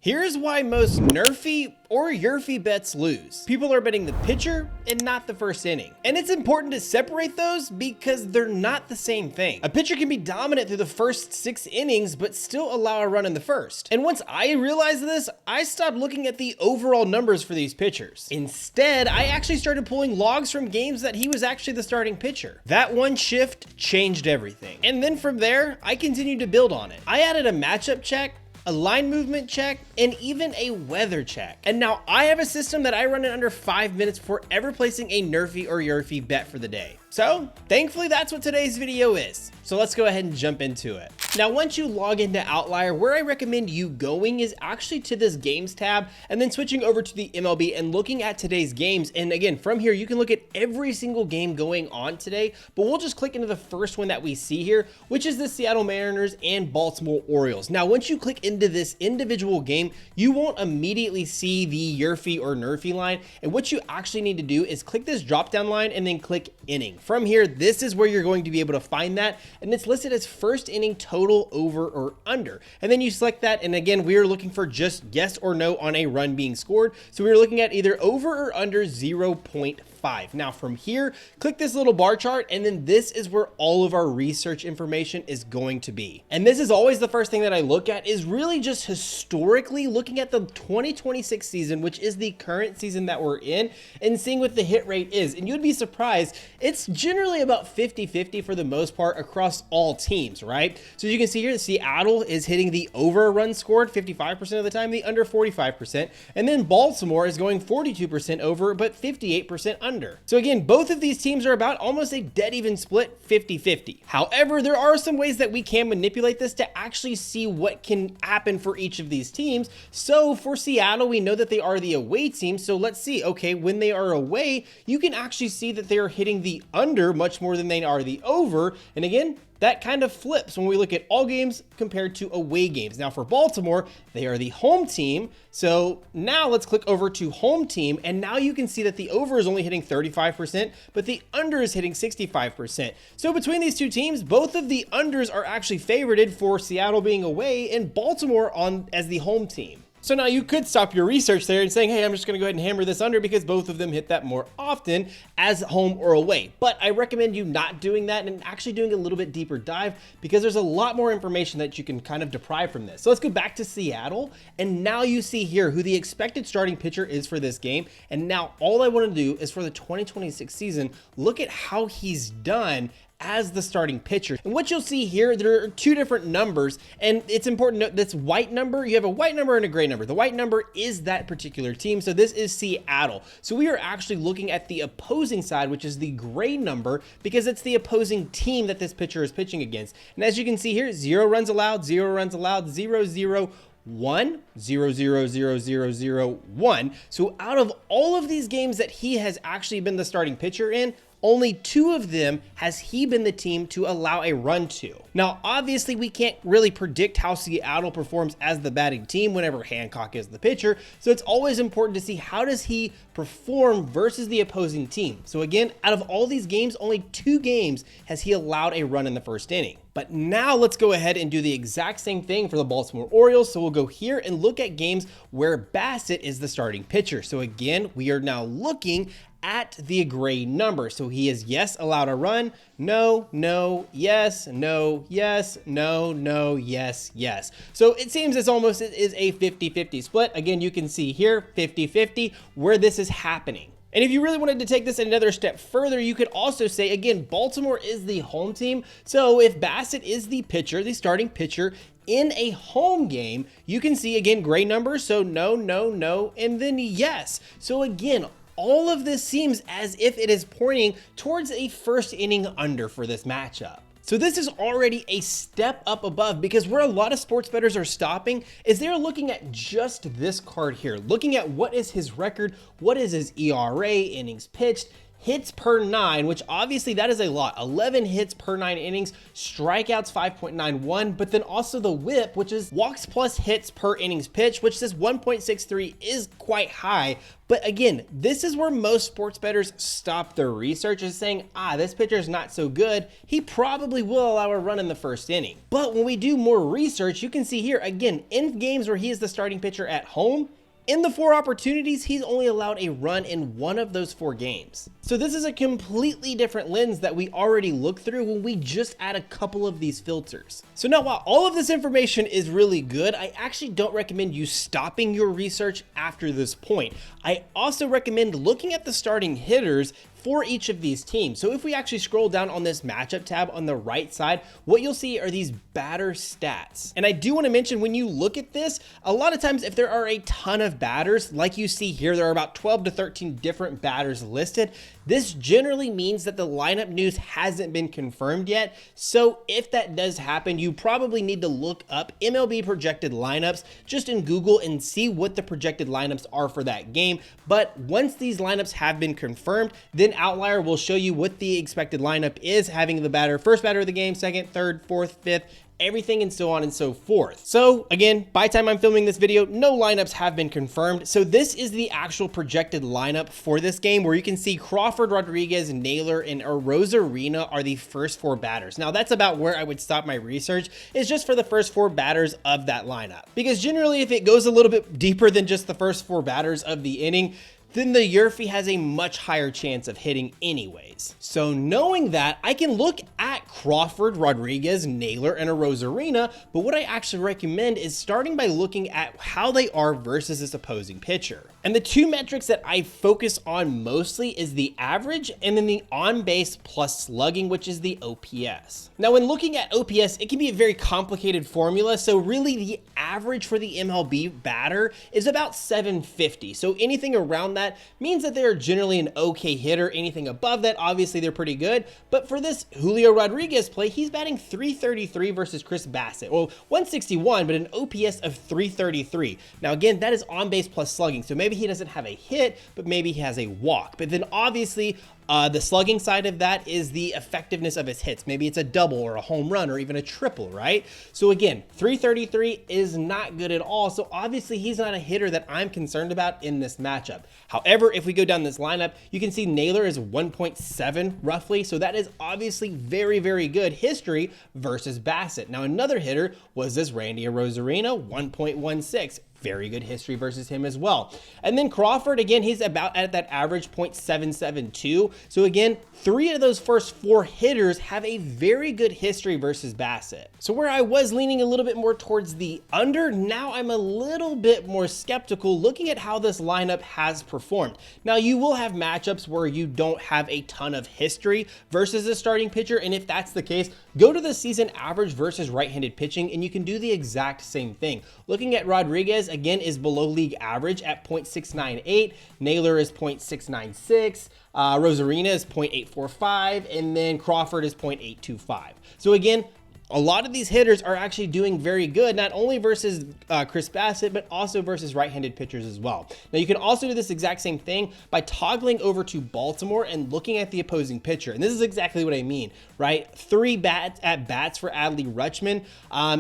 Here's why most Nerfy or Yurfy bets lose. People are betting the pitcher and not the first inning. And it's important to separate those because they're not the same thing. A pitcher can be dominant through the first 6 innings, but still allow a run in the first. And once I realized this, I stopped looking at the overall numbers for these pitchers. Instead, I actually started pulling logs from games that he was actually the starting pitcher. That one shift changed everything. And then from there, I continued to build on it. I added a matchup check, a line movement check, and even a weather check. And now I have a system that I run in under 5 minutes before ever placing a Nerfy or Yurfy bet for the day. So thankfully that's what today's video is. So let's go ahead and jump into it. Now, once you log into Outlier, where I recommend you going is actually to this games tab and then switching over to the MLB and looking at today's games. And again, from here, you can look at every single game going on today, but we'll just click into the first one that we see here, which is the Seattle Mariners and Baltimore Orioles. Now, once you click into this individual game, you won't immediately see the Yurfy or Nerfy line. And what you actually need to do is click this drop down line and then click inning. From here, this is where you're going to be able to find that. And it's listed as first inning total, over or under. And then you select that. And again, we are looking for just yes or no on a run being scored. So we are looking at either over or under 0.5. Now from here, click this little bar chart, and then this is where all of our research information is going to be. And this is always the first thing that I look at, is really just historically looking at the 2026 season, which is the current season that we're in, and seeing what the hit rate is. And you'd be surprised, it's generally about 50-50 for the most part across all teams, right? So you can see here, Seattle is hitting the over a run scored 55% of the time, the under 45%, and then Baltimore is going 42% over, but 58% under. So again, both of these teams are about almost a dead even split, 50-50. However, there are some ways that we can manipulate this to actually see what can happen for each of these teams. So for Seattle, we know that they are the away team. So let's see, okay, when they are away, you can actually see that they are hitting the under much more than they are the over. And again, that kind of flips when we look at all games compared to away games. Now for Baltimore, they are the home team. So now let's click over to home team. And now you can see that the over is only hitting 35%, but the under is hitting 65%. So between these two teams, both of the unders are actually favorited, for Seattle being away and Baltimore on as the home team. So now you could stop your research there and saying, hey, I'm just going to go ahead and hammer this under because both of them hit that more often as home or away. But I recommend you not doing that and actually doing a little bit deeper dive, because there's a lot more information that you can kind of deprive from this. So let's go back to Seattle. And now you see here who the expected starting pitcher is for this game. And now all I want to do is for the 2026 season, look at how he's done as the starting pitcher. And what you'll see here, there are two different numbers, and it's important to note this white number, you have a white number and a gray number. The white number is that particular team. So this is Seattle. So we are actually looking at the opposing side, which is the gray number, because it's the opposing team that this pitcher is pitching against. And as you can see here, 0 runs allowed, 0 runs allowed, 0, 0, 1, 0, 0, 0, 0, 0, 1. So out of all of these games that he has actually been the starting pitcher in, only 2 of them has he been the team to allow a run to. Now, obviously, we can't really predict how Seattle performs as the batting team whenever Hancock is the pitcher. So it's always important to see how does he perform versus the opposing team. So again, out of all these games, only 2 games has he allowed a run in the first inning. But now let's go ahead and do the exact same thing for the Baltimore Orioles. So we'll go here and look at games where Bassett is the starting pitcher. So again, we are now looking at the gray number. So he is yes, allowed a run, no, no, yes, no, yes, no, no, yes, yes. So it seems it is a 50-50 split. Again, you can see here 50-50 where this is happening. And if you really wanted to take this another step further, you could also say, again, Baltimore is the home team. So if Bassett is the pitcher, the starting pitcher in a home game, you can see again, gray numbers. So no, no, no, and then yes. So again, all of this seems as if it is pointing towards a first inning under for this matchup. So this is already a step up above, because where a lot of sports bettors are stopping is they're looking at just this card here, looking at what is his record, what is his ERA, innings pitched. hits per 9, which obviously that is a lot. 11 hits per 9 innings, strikeouts 5.91, but then also the whip, which is walks plus hits per innings pitched, which says 1.63 is quite high. But again, this is where most sports bettors stop their research, is saying, this pitcher is not so good. He probably will allow a run in the first inning. But when we do more research, you can see here, again, in games where he is the starting pitcher at home, in the 4 opportunities, he's only allowed a run in 1 of those 4 games. So this is a completely different lens that we already look through when we just add a couple of these filters. So now, while all of this information is really good, I actually don't recommend you stopping your research after this point. I also recommend looking at the starting hitters for each of these teams. So if we actually scroll down on this matchup tab on the right side, what you'll see are these batter stats. And I do want to mention, when you look at this, a lot of times if there are a ton of batters, like you see here, there are about 12 to 13 different batters listed. This generally means that the lineup news hasn't been confirmed yet. So if that does happen, you probably need to look up MLB projected lineups just in Google and see what the projected lineups are for that game. But once these lineups have been confirmed, then Outlier will show you what the expected lineup is, having the first batter of the game, second, third, fourth, fifth, everything and so on and so forth. So again, by the time I'm filming this video, no lineups have been confirmed. So this is the actual projected lineup for this game, where you can see Crawford, Rodriguez, Naylor, and Arozarena are the first 4 batters. Now that's about where I would stop my research, is just for the first 4 batters of that lineup. Because generally, if it goes a little bit deeper than just the first 4 batters of the inning, then the YRFI has a much higher chance of hitting anyways. So knowing that, I can look at Crawford, Rodriguez, Naylor, and Arozarena, but what I actually recommend is starting by looking at how they are versus this opposing pitcher. And the 2 metrics that I focus on mostly is the average and then the on-base plus slugging, which is the OPS. Now, when looking at OPS, it can be a very complicated formula. So really the average for the MLB batter is about 750. So anything around that means that they're generally an okay hitter. Anything above that, obviously they're pretty good. But for this Julio Rodriguez play, he's batting 333 versus Chris Bassett. Well, 161, but an OPS of 333. Now again, that is on-base plus slugging. So maybe he doesn't have a hit, but maybe he has a walk. But then obviously, the slugging side of that is the effectiveness of his hits. Maybe it's a double or a home run or even a triple, right? So again, 333 is not good at all. So obviously he's not a hitter that I'm concerned about in this matchup. However, if we go down this lineup, you can see Naylor is 1.7 roughly. So that is obviously very, very good history versus Bassett. Now another hitter was this Randy Arozarena, 1.16. Very good history versus him as well. And then Crawford, again, he's about at that average 0.772. So again, 3 of those first 4 hitters have a very good history versus Bassett. So where I was leaning a little bit more towards the under, now I'm a little bit more skeptical looking at how this lineup has performed. Now you will have matchups where you don't have a ton of history versus a starting pitcher. And if that's the case, go to the season average versus right-handed pitching and you can do the exact same thing. Looking at Rodriguez, again, is below league average at 0.698. Naylor is 0.696. Arozarena is 0.845. And then Crawford is 0.825. So again, a lot of these hitters are actually doing very good, not only versus Chris Bassett, but also versus right-handed pitchers as well. Now, you can also do this exact same thing by toggling over to Baltimore and looking at the opposing pitcher. And this is exactly what I mean, right? 3 at-bats for Adley Rutschman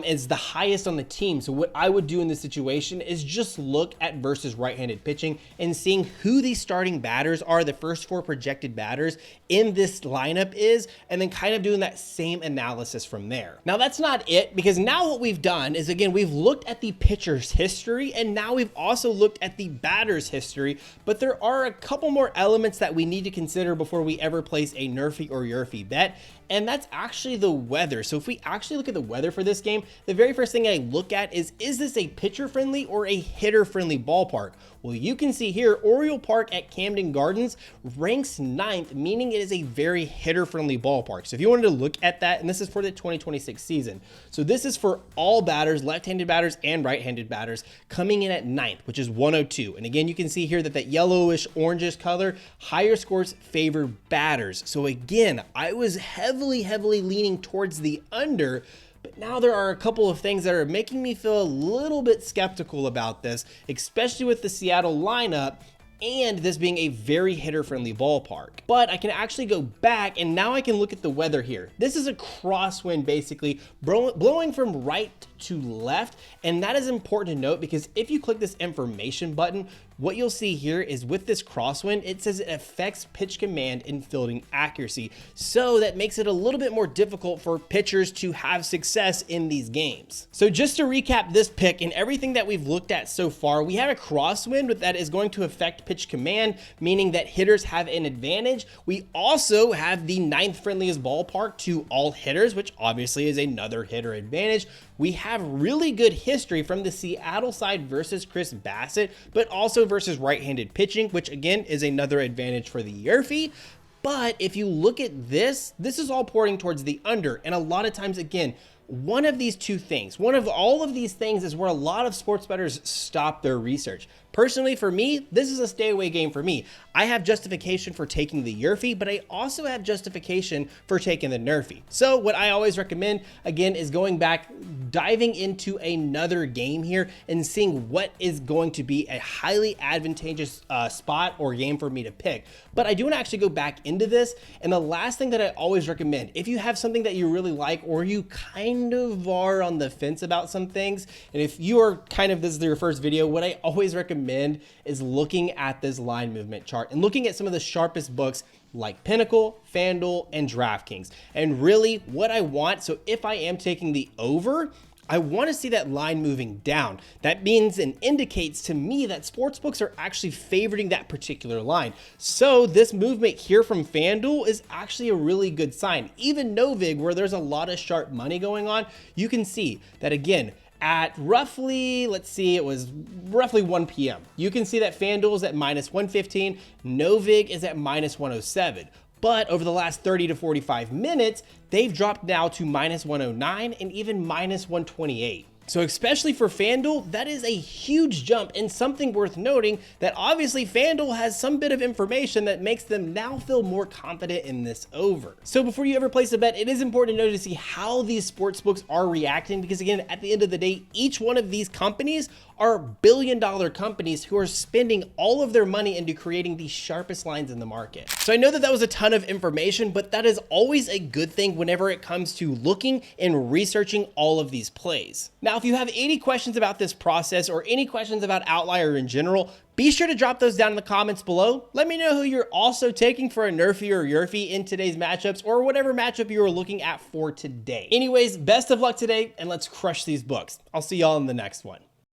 is the highest on the team. So what I would do in this situation is just look at versus right-handed pitching and seeing who these starting batters are, the first 4 projected batters in this lineup is, and then kind of doing that same analysis from there. Now that's not it, because now what we've done is, again, we've looked at the pitcher's history and now we've also looked at the batter's history, but there are a couple more elements that we need to consider before we ever place a Nerfy or Yurfy bet. And that's actually the weather. So if we actually look at the weather for this game, the very first thing I look at is this a pitcher-friendly or a hitter-friendly ballpark? Well, you can see here, Oriole Park at Camden Gardens ranks 9th, meaning it is a very hitter-friendly ballpark. So if you wanted to look at that, and this is for the 2026 season. So this is for all batters, left-handed batters and right-handed batters, coming in at 9th, which is 102. And again, you can see here that yellowish, orangish color, higher scores favor batters. So again, I was heavily leaning towards the under, but now there are a couple of things that are making me feel a little bit skeptical about this, especially with the Seattle lineup. and this being a very hitter-friendly ballpark. But I can actually go back, and now I can look at the weather here. This is a crosswind basically blowing from right to left, and that is important to note because if you click this information button, what you'll see here is with this crosswind, it says it affects pitch command and fielding accuracy. So that makes it a little bit more difficult for pitchers to have success in these games. So just to recap this pick and everything that we've looked at so far, we have a crosswind that is going to affect pitch command, meaning that hitters have an advantage. We also have the 9th friendliest ballpark to all hitters, which obviously is another hitter advantage. We have really good history from the Seattle side versus Chris Bassett, but also versus right-handed pitching, which again is another advantage for the YRFI. But if you look at this is all pointing towards the under. And a lot of times, again, one of these two things, one of all of these things is where a lot of sports bettors stop their research. Personally, for me, this is a stay away game for me. I have justification for taking the YRFI, but I also have justification for taking the Nerfy. So what I always recommend, again, is going back, diving into another game here and seeing what is going to be a highly advantageous spot or game for me to pick. But I do want to actually go back into this. And the last thing that I always recommend, if you have something that you really like, or you kind of are on the fence about some things, and if you are kind of, this is your first video, what I always recommend is looking at this line movement chart and looking at some of the sharpest books like Pinnacle, FanDuel, and DraftKings. And really what I want, so if I am taking the over, I want to see that line moving down. That means and indicates to me that sportsbooks are actually favoriting that particular line. So this movement here from FanDuel is actually a really good sign. Even Novig, where there's a lot of sharp money going on, you can see that again, at roughly, let's see, it was roughly 1 p.m. You can see that FanDuel is at -115, Novig is at -107. But over the last 30 to 45 minutes, they've dropped now to -109 and even -128. So especially for FanDuel, that is a huge jump and something worth noting that obviously FanDuel has some bit of information that makes them now feel more confident in this over. So before you ever place a bet, it is important to know to see how these sports books are reacting, because again, at the end of the day, each one of these companies are billion-dollar companies who are spending all of their money into creating the sharpest lines in the market. So I know that that was a ton of information, but that is always a good thing whenever it comes to looking and researching all of these plays. Now, if you have any questions about this process or any questions about Outlier in general, be sure to drop those down in the comments below. Let me know who you're also taking for a Nerfy or YRFI in today's matchups, or whatever matchup you are looking at for today. Anyways, best of luck today, and let's crush these books. I'll see y'all in the next one.